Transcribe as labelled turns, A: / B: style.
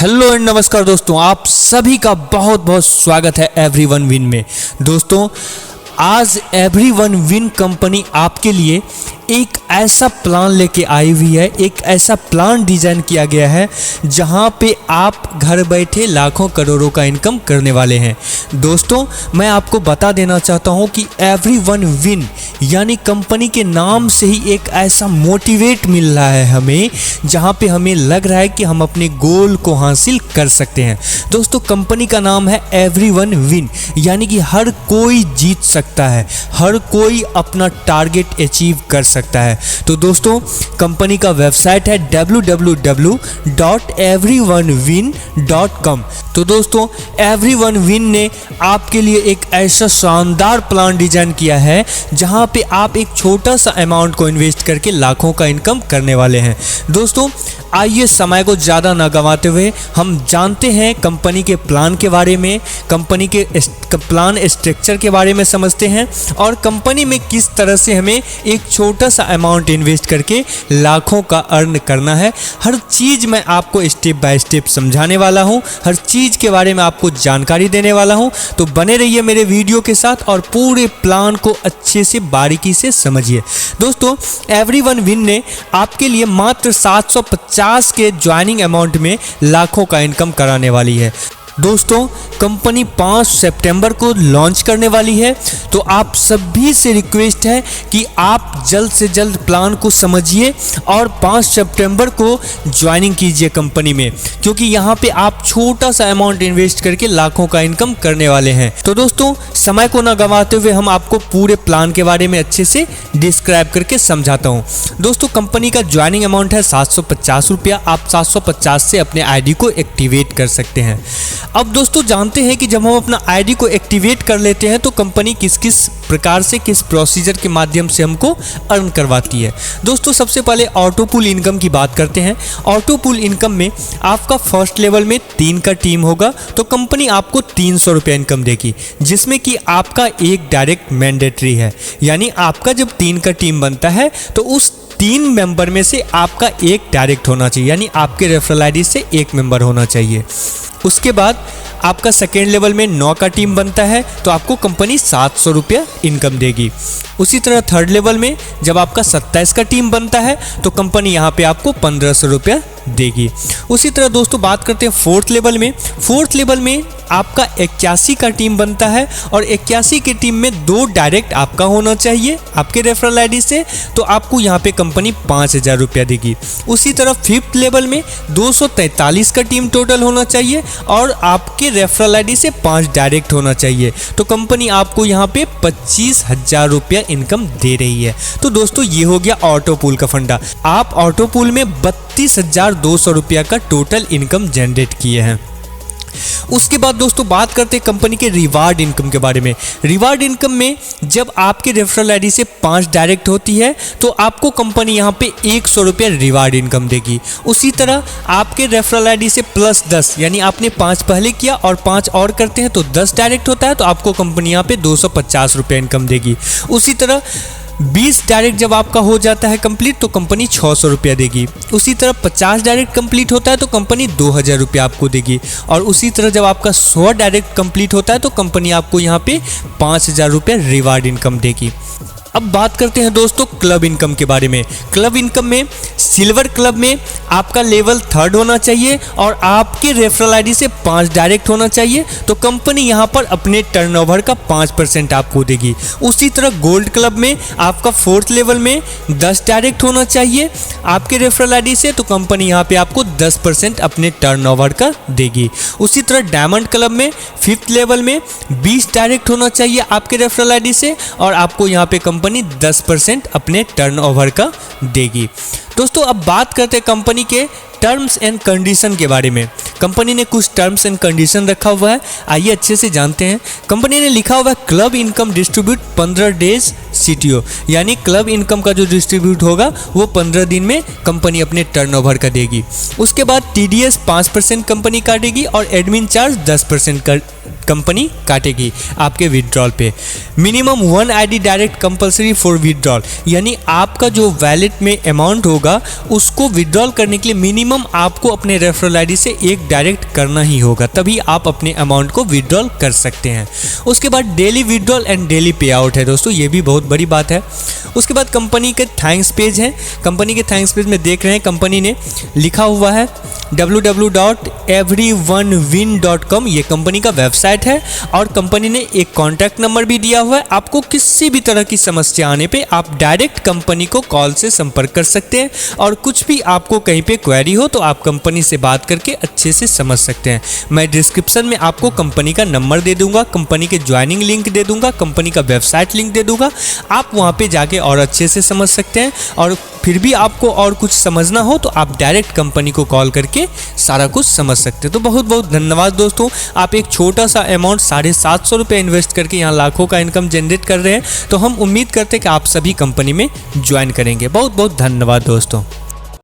A: Hello and नमस्कार दोस्तों, आप सभी का बहुत बहुत स्वागत है एवरीवन विन में। दोस्तों आज एवरीवन विन कंपनी आपके लिए एक ऐसा प्लान लेके आई हुई है, एक ऐसा प्लान डिजाइन किया गया है जहां पे आप घर बैठे लाखों करोड़ों का इनकम करने वाले हैं। दोस्तों मैं आपको बता देना चाहता हूं कि एवरीवन विन यानी कंपनी के नाम से ही एक ऐसा मोटिवेट मिल रहा है हमें, जहां पे हमें लग रहा है कि हम अपने गोल को हासिल कर सकते हैं। दोस्तों कंपनी का नाम है एवरीवन विन, यानी कि हर कोई जीत सकता है, हर कोई अपना टारगेट अचीव कर सकता है। तो दोस्तों कंपनी का वेबसाइट है www.everyonewin.com। तो दोस्तों एवरीवन विन ने आपके लिए एक ऐसा शानदार प्लान डिजाइन किया है जहां पे आप एक छोटा सा अमाउंट को इन्वेस्ट करके लाखों का इनकम करने वाले हैं। दोस्तों आइए समय को ज़्यादा ना गंवाते हुए हम जानते हैं कंपनी के प्लान के बारे में, कंपनी के प्लान स्ट्रक्चर के बारे में समझते हैं और कंपनी में किस तरह से हमें एक छोटा सा अमाउंट इन्वेस्ट करके लाखों का अर्न करना है। हर चीज़ मैं आपको स्टेप बाय स्टेप समझाने वाला हूं, हर चीज़ के बारे में आपको जानकारी देने वाला हूं। तो बने रहिए मेरे वीडियो के साथ और पूरे प्लान को अच्छे से बारीकी से समझिए। दोस्तों एवरीवन विन ने आपके लिए मात्र 750 के ज्वाइनिंग अमाउंट में लाखों का इनकम कराने वाली है। दोस्तों कंपनी 5 सितंबर को लॉन्च करने वाली है, तो आप सभी से रिक्वेस्ट है कि आप जल्द से जल्द प्लान को समझिए और 5 सितंबर को ज्वाइनिंग कीजिए कंपनी में, क्योंकि यहाँ पे आप छोटा सा अमाउंट इन्वेस्ट करके लाखों का इनकम करने वाले हैं। तो दोस्तों समय को ना गंवाते हुए हम आपको पूरे प्लान के बारे में अच्छे से डिस्क्राइब करके समझाता हूँ। दोस्तों कंपनी का ज्वाइनिंग अमाउंट है 750 रुपया। आप 750 से अपने आईडी को एक्टिवेट कर सकते हैं। अब दोस्तों जानते हैं कि जब हम अपना आईडी को एक्टिवेट कर लेते हैं तो कंपनी किस किस प्रकार से, किस प्रोसीजर के माध्यम से हमको अर्न करवाती है। दोस्तों सबसे पहले ऑटो पुल इनकम की बात करते हैं। ऑटो पुल इनकम में आपका फर्स्ट लेवल में 3 का टीम होगा, तो कंपनी आपको 300 रुपया इनकम देगी, जिसमें कि आपका एक डायरेक्ट मैंडेटरी है। यानी आपका जब 3 का टीम बनता है तो उस 3 मेंबर में से आपका एक डायरेक्ट होना चाहिए, यानी आपके रेफरल आईडी से एक मेंबर होना चाहिए। उसके बाद आपका सेकेंड लेवल में 9 का टीम बनता है तो आपको कंपनी 700 रुपया इनकम देगी। उसी तरह थर्ड लेवल में जब आपका 27 का टीम बनता है तो कंपनी यहाँ पे आपको 1500 रुपया देगी। उसी तरह दोस्तों बात करते हैं फोर्थ लेवल में। फोर्थ लेवल में आपका 81 का टीम बनता है और 81 की टीम में 2 डायरेक्ट आपका होना चाहिए आपके रेफरल आईडी से, तो आपको यहाँ पे कंपनी 5000 रुपया देगी। उसी तरह फिफ्थ लेवल में 243 का टीम टोटल होना चाहिए और आपके रेफरल आईडी से 5 डायरेक्ट होना चाहिए, तो कंपनी आपको यहाँ पे 25,000 रुपया इनकम दे रही है। तो दोस्तों ये हो गया ऑटो पूल का फंडा। आप ऑटो पूल में 32,200 रुपया का टोटल इनकम जनरेट किए हैं। उसके बाद दोस्तों बात करते हैं कंपनी के रिवार्ड इनकम के बारे में। रिवार्ड इनकम में जब आपके रेफरल आईडी से 5 डायरेक्ट होती है तो आपको कंपनी यहाँ पे 100 रुपया रिवार्ड इनकम देगी। उसी तरह आपके रेफरल आईडी से प्लस 10, यानी आपने 5 पहले किया और 5 और करते हैं तो 10 डायरेक्ट होता है, तो आपको कंपनी यहाँ पे 250 रुपया इनकम देगी। उसी तरह 20 डायरेक्ट जब आपका हो जाता है कंप्लीट तो कंपनी 600 रुपया देगी। उसी तरह 50 डायरेक्ट कंप्लीट होता है तो कंपनी 2000 रुपया आपको देगी। और उसी तरह जब आपका 100 डायरेक्ट कंप्लीट होता है तो कंपनी आपको यहाँ पे 5000 रुपया रिवार्ड इनकम देगी। अब बात करते हैं दोस्तों क्लब इनकम के बारे में। क्लब इनकम में सिल्वर क्लब में आपका लेवल 3rd होना चाहिए और आपके रेफरल आईडी से 5 डायरेक्ट होना चाहिए, तो कंपनी यहाँ पर अपने टर्नओवर का 5% आपको देगी। उसी तरह गोल्ड क्लब में आपका 4th लेवल में 10 डायरेक्ट होना चाहिए आपके रेफरल आईडी से, तो कंपनी यहाँ पे आपको 10% अपने टर्नओवर का देगी। उसी तरह डायमंड क्लब में 5th लेवल में 20 डायरेक्ट होना चाहिए आपके रेफरल आईडी से और आपको यहाँ पे कंपनी 10% अपने टर्नओवर का देगी। दोस्तों अब बात करते हैं कंपनी के टर्म्स एंड कंडीशन के बारे में। कंपनी ने कुछ टर्म्स एंड कंडीशन रखा हुआ है, आइए अच्छे से जानते हैं। कंपनी ने लिखा हुआ है club income distribute 15 days CTO, यानी क्लब इनकम का जो डिस्ट्रीब्यूट होगा वो 15 दिन में कंपनी अपने टर्नओवर का देगी। उसके बाद TDS 5% कंपनी काटेगी और एडमिन चार्ज 10% कंपनी काटेगी आपके विड्रॉल पे। Minimum 1 ID direct compulsory for withdrawal, यानी आपका जो वैलेट में अमाउंट होगा उसको विड्रॉल करने के लिए मिनिमम आपको अपने रेफरल आईडी से एक डायरेक्ट करना ही होगा, तभी आप अपने अमाउंट को विड्रॉल कर सकते हैं। उसके बाद डेली विड्रॉल एंड डेली पे आउट है दोस्तों, ये भी बहुत बड़ी बात है। उसके बाद कंपनी के थैंक्स पेज है। कंपनी के थैंक्स पेज में देख रहे हैं कंपनी ने लिखा हुआ है www.everyonewin.com, ये कंपनी का वेबसाइट है और कंपनी ने एक कॉन्टैक्ट नंबर भी दिया हुआ है। आपको किसी भी तरह की समस्या आने पे आप डायरेक्ट कंपनी को कॉल से संपर्क कर सकते हैं और कुछ भी आपको कहीं पे क्वेरी हो तो आप कंपनी से बात करके अच्छे से समझ सकते हैं। मैं डिस्क्रिप्शन में आपको कंपनी का नंबर दे दूंगा, कंपनी के ज्वाइनिंग लिंक दे दूंगा, कंपनी का वेबसाइट लिंक दे दूंगा, आप वहाँ पे जाके और अच्छे से समझ सकते हैं। और फिर भी आपको और कुछ समझना हो तो आप डायरेक्ट कंपनी को कॉल करके सारा कुछ समझ सकते हैं। तो बहुत बहुत धन्यवाद दोस्तों, आप एक छोटा सा अमाउंट 750 रुपये इन्वेस्ट करके यहाँ लाखों का इनकम जनरेट कर रहे हैं। तो हम उम्मीद करते हैं कि आप सभी कंपनी में ज्वाइन करेंगे। बहुत बहुत धन्यवाद दोस्तों।